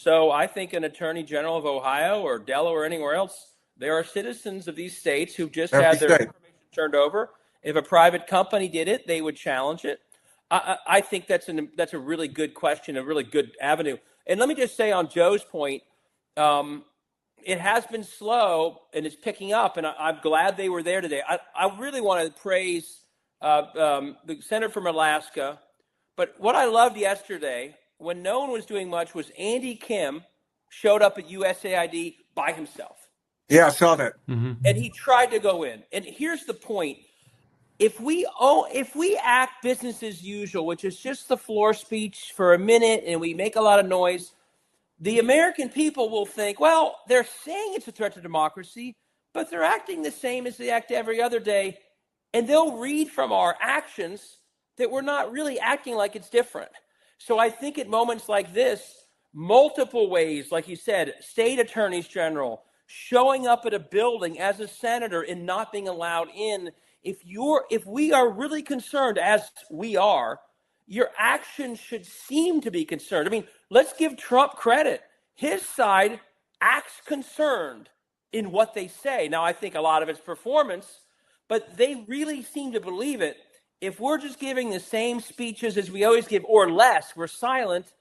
So I think an attorney general of Ohio or Delaware or anywhere else, there are citizens of these states who just Every had their state. information turned over. If a private company did it, they would challenge it. I think that's a really good question, a really good avenue. And let me just say on Joe's point, um, it has been slow and it's picking up, and I'm glad they were there today. I really want to praise the senator from Alaska, but what I loved yesterday, when no one was doing much, was Andy Kim showed up at USAID by himself. Yeah, I saw that. And he tried to go in. And here's the point. If we act business as usual, which is just the floor speech for a minute and we make a lot of noise, the American people will think, well, they're saying it's a threat to democracy, but they're acting the same as they act every other day. And they'll read from our actions that we're not really acting like it's different. So I think at moments like this, multiple ways, like you said, state attorneys general, showing up at a building as a senator and not being allowed in. If we are really concerned, as we are, your actions should seem to be concerned. I mean, let's give Trump credit. His side acts concerned in what they say. Now, I think a lot of it's performance, but they really seem to believe it. If we're just giving the same speeches as we always give, or less, we're silent,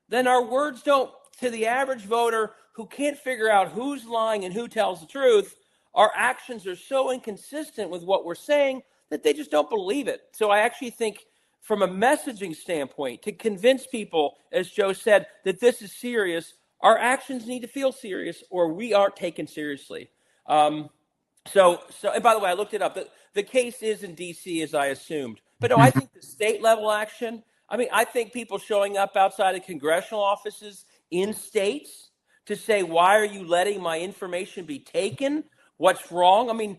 then our words don't, to the average voter who can't figure out who's lying and who tells the truth, our actions are so inconsistent with what we're saying that they just don't believe it. So I actually think from a messaging standpoint, to convince people, as Joe said, that this is serious, our actions need to feel serious or we aren't taken seriously. And by the way, I looked it up. The case is in D.C., as I assumed. But no, I think the state level action, I mean, I think people showing up outside of congressional offices in states to say, why are you letting my information be taken? What's wrong? I mean,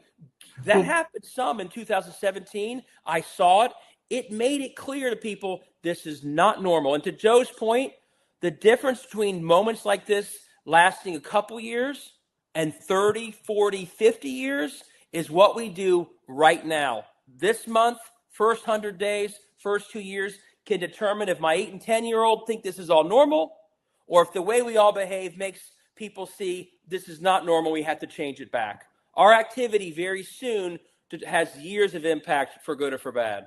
that happened some in 2017. I saw it. It made it clear to people this is not normal. And to Joe's point, the difference between moments like this lasting a couple years and 30, 40, 50 years is what we do right now. This month, first 100 days, first 2 years can determine if my 8 and 10-year-old think this is all normal or if the way we all behave makes people see this is not normal, we have to change it back. Our activity very soon has years of impact for good or for bad.